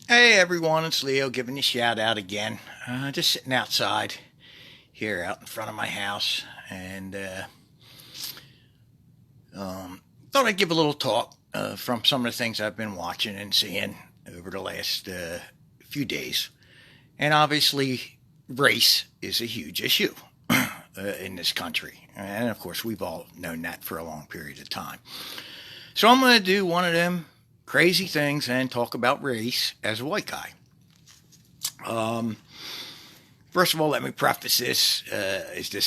Hey everyone, it's Leo giving you a shout out again. Just sitting outside here out in front of my house and thought I'd give a little talk from some of the things I've been watching and seeing over the last few days. And obviously, race is a huge issue in this country. And of course, we've all known that for a long period of time. So I'm going to do one of them crazy things and talk about race as a white guy. Um, First of all, let me preface this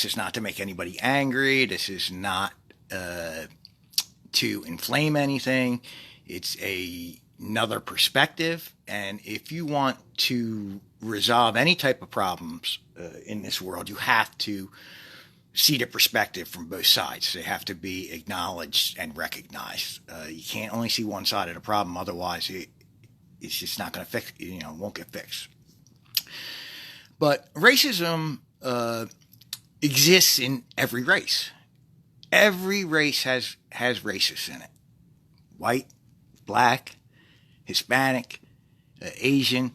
is not to make anybody angry. This is not to inflame anything. It's another perspective. And if you want to resolve any type of problems in this world, you have to see the perspective from both sides. They have to be acknowledged and recognized. You can't only see one side of the problem, otherwise it's just not going to fix. It won't get fixed. But racism exists in every race. Every race has racists in it. White, black, Hispanic, Asian.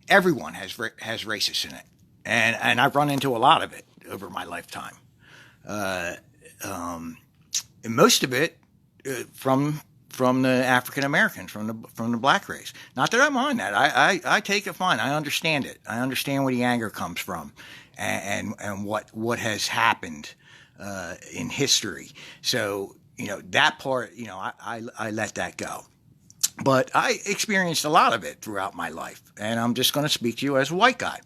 Everyone has racists in it, and I've run into a lot of it over my lifetime. Uh, and most of it from the African Americans, from the black race. Not that I mind that. I take it fine. I understand it. I understand where the anger comes from, and what has happened in history. So that part. I let that go. But I experienced a lot of it throughout my life, and I'm just going to speak to you as a white guy.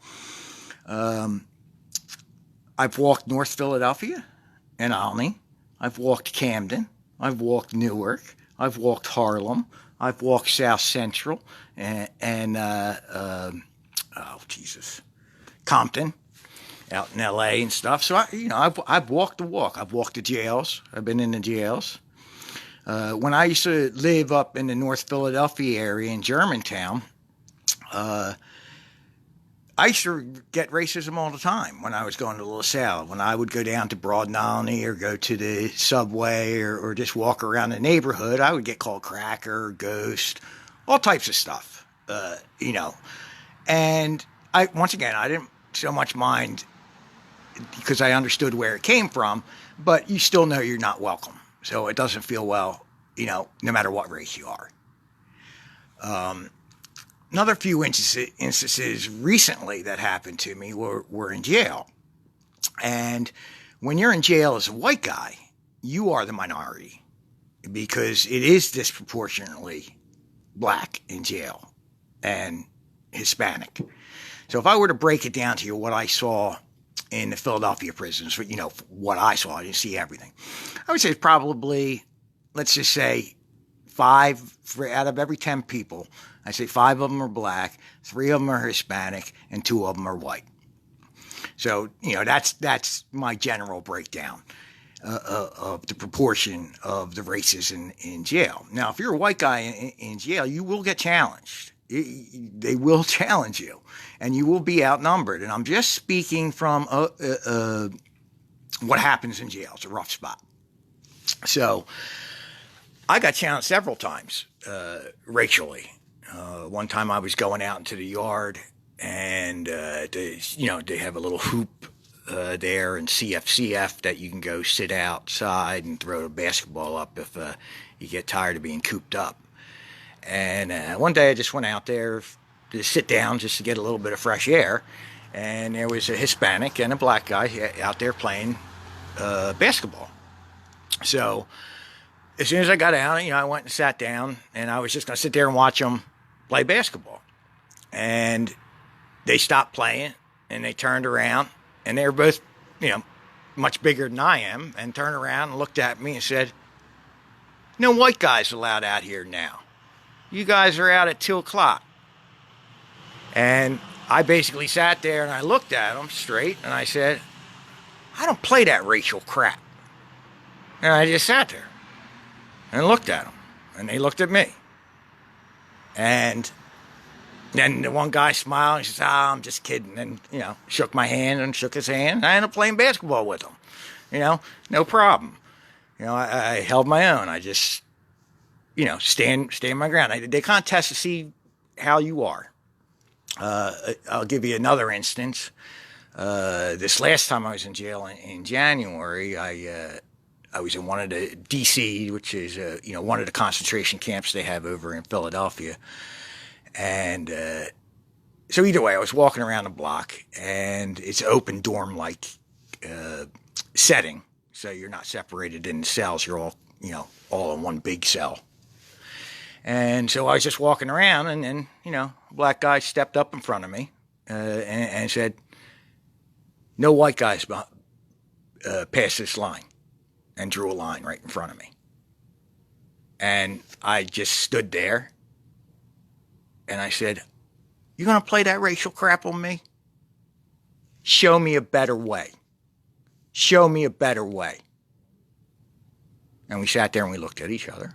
Um, I've walked North Philadelphia and Albany. I've walked Camden. I've walked Newark. I've walked Harlem. I've walked South Central and oh Jesus, Compton out in L.A. and stuff. So I've walked the walk. I've walked the jails. I've been in the jails. When I used to live up in the North Philadelphia area in Germantown, uh, I used to get racism all the time when I was going to LaSalle. When I would go down to Broad Colony or go to the subway or just walk around the neighborhood, I would get called cracker, ghost, all types of stuff. And once again, I didn't so much mind because I understood where it came from, but you still know you're not welcome. So it doesn't feel well, no matter what race you are. Um, Another few instances recently that happened to me were in jail. And when you're in jail as a white guy, you are the minority because it is disproportionately black in jail and Hispanic. So if I were to break it down to you, what I saw in the Philadelphia prisons, what I saw, I didn't see everything. I would say probably, let's just say, out of every 10 people, I say 5 of them are black, 3 of them are Hispanic, and 2 of them are white. So that's my general breakdown of the proportion of the races in jail. Now, if you're a white guy in jail, you will get challenged. They will challenge you, and you will be outnumbered. And I'm just speaking from what happens in jail. It's a rough spot. So I got challenged several times racially. One time I was going out into the yard, and they have a little hoop there in CFCF that you can go sit outside and throw a basketball up if you get tired of being cooped up. And one day I just went out there to sit down just to get a little bit of fresh air, and there was a Hispanic and a black guy out there playing basketball. So as soon as I got out, I went and sat down, and I was just going to sit there and watch them play basketball. And they stopped playing, and they turned around, and they were both, much bigger than I am, and turned around and looked at me and said, "No white guys allowed out here now. You guys are out at 2 o'clock." And I basically sat there and I looked at them straight, and I said, "I don't play that racial crap." And I just sat there and looked at them, and they looked at me. And then the one guy smiled and says, I'm just kidding. And, shook my hand and shook his hand. I ended up playing basketball with him, no problem. I held my own. I just, stand my ground. They kind of test to see how you are. I'll give you another instance. This last time I was in jail in January, I was in one of the D.C., which is one of the concentration camps they have over in Philadelphia, and so either way, I was walking around the block, and it's open dorm like setting, so you're not separated in cells. You're all in one big cell. And so I was just walking around, and then a black guy stepped up in front of me and said, "No white guys pass this line," and drew a line right in front of me. And I just stood there, and I said, "You gonna play that racial crap on me? Show me a better way. Show me a better way." And we sat there and we looked at each other.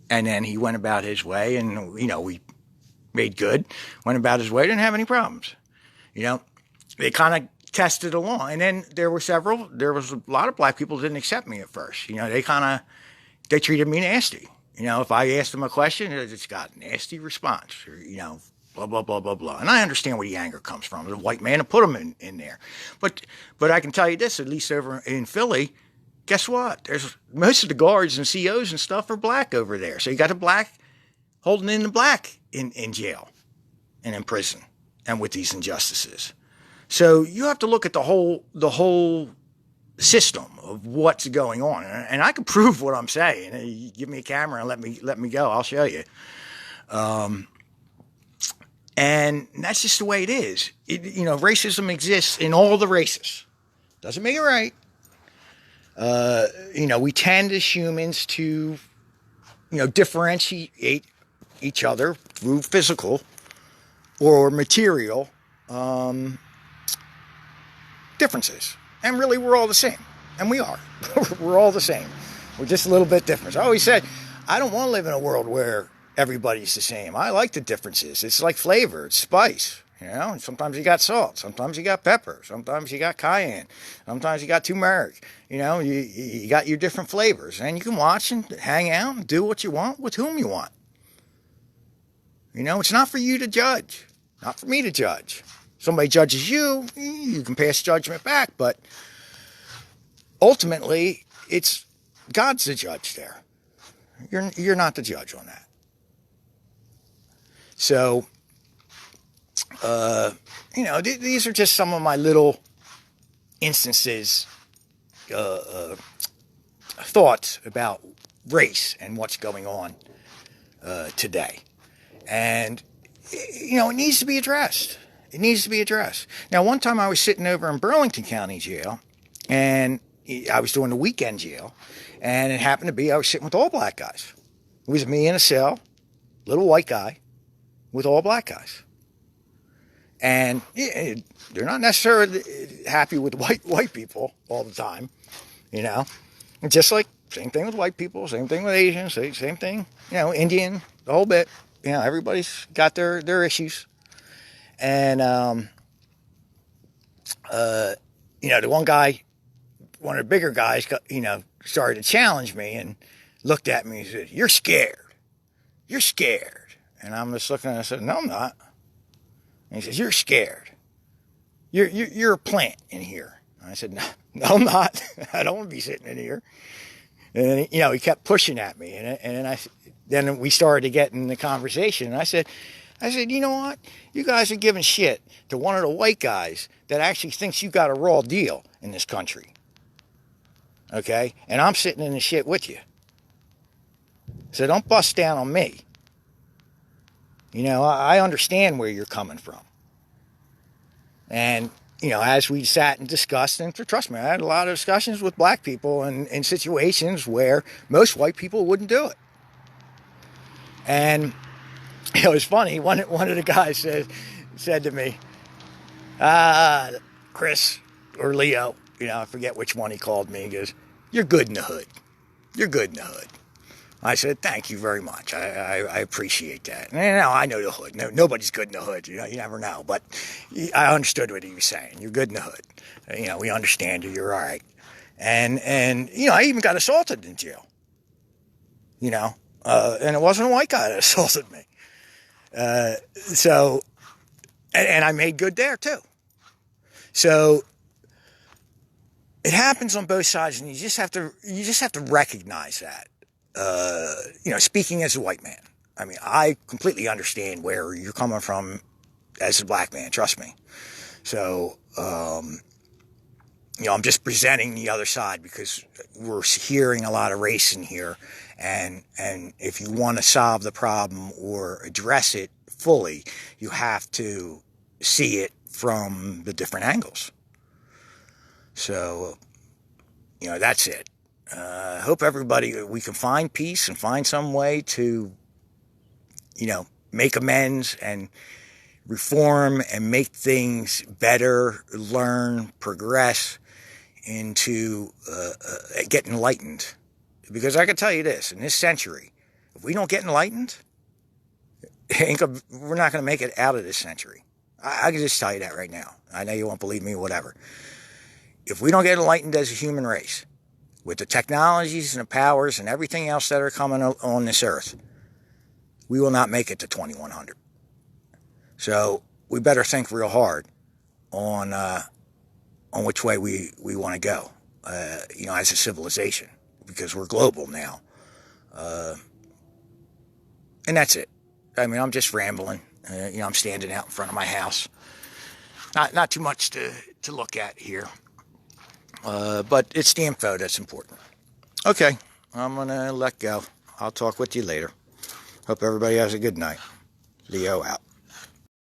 And then he went about his way, and we made good. Went about his way, didn't have any problems. They kind of tested along, and then there was a lot of black people that didn't accept me at first. They treated me nasty. If I asked them a question, it just got a nasty response, or blah blah blah blah blah. And I understand where the anger comes from. The white man to put them in there, but I can tell you this: at least over in Philly, guess what? There's most of the guards and COs and stuff are black over there. So you got the black holding in the black in jail and in prison and with these injustices. So you have to look at the whole system of what's going on. And I can prove what I'm saying. You give me a camera and let me go. I'll show you. And that's just the way it is. Racism exists in all the races. Doesn't make it right. We tend as humans to, differentiate each other through physical or material differences. And really, we're all the same. And we are. We're all the same. We're just a little bit different. I always said, I don't want to live in a world where everybody's the same. I like the differences. It's like flavor. It's spice. Sometimes you got salt. Sometimes you got pepper. Sometimes you got cayenne. Sometimes you got turmeric. You got your different flavors. And you can watch and hang out and do what you want with whom you want. It's not for you to judge. Not for me to judge. Somebody judges you, you can pass judgment back. But ultimately, it's God's the judge there. You're not the judge on that. So, these are just some of my little instances, thoughts about race and what's going on today. And, it needs to be addressed. It needs to be addressed. Now, one time I was sitting over in Burlington County Jail, and I was doing the weekend jail, and it happened to be I was sitting with all black guys. It was me in a cell, little white guy, with all black guys. And they're not necessarily happy with white people all the time, And just like, same thing with white people, same thing with Asians, same thing, Indian, the whole bit. Everybody's got their issues. And, the one guy, one of the bigger guys, started to challenge me and looked at me and said, "You're scared. You're scared." And I'm just looking and I said, "No, I'm not." And he says, "You're scared. You're a plant in here." And I said, "No, I'm not. I don't want to be sitting in here." And he kept pushing at me, and then we started to get in the conversation. And I said, "You know what? You guys are giving shit to one of the white guys that actually thinks you got a raw deal in this country. Okay? And I'm sitting in the shit with you. So don't bust down on me. I understand where you're coming from." And, as we sat and discussed, and trust me, I had a lot of discussions with black people in situations where most white people wouldn't do it. And it was funny. One of the guys said to me, Chris or Leo, I forget which one he called me. He goes, "You're good in the hood. You're good in the hood." I said, "Thank you very much. I appreciate that." And I know the hood. No, nobody's good in the hood. You never know. But I understood what he was saying. You're good in the hood. We understand you. You're all right. And I even got assaulted in jail. And it wasn't a white guy that assaulted me. So, and I made good there too. So it happens on both sides, and you just have to recognize that. Speaking as a white man, I mean, I completely understand where you're coming from as a black man. Trust me. So, I'm just presenting the other side because we're hearing a lot of race in here, and if you want to solve the problem or address it fully, you have to see it from the different angles. So, that's it. I hope we can find peace and find some way to, make amends and reform and make things better, learn, progress into get enlightened. Because I can tell you this, in this century, if we don't get enlightened, we're not going to make it out of this century. I can just tell you that right now. I know you won't believe me, whatever. If we don't get enlightened as a human race, with the technologies and the powers and everything else that are coming on this earth, we will not make it to 2100. So we better think real hard on which way we want to go, as a civilization, because we're global now. And that's it. I mean, I'm just rambling. I'm standing out in front of my house. Not too much to look at here. But it's the info that's important. Okay, I'm going to let go. I'll talk with you later. Hope everybody has a good night. Leo out.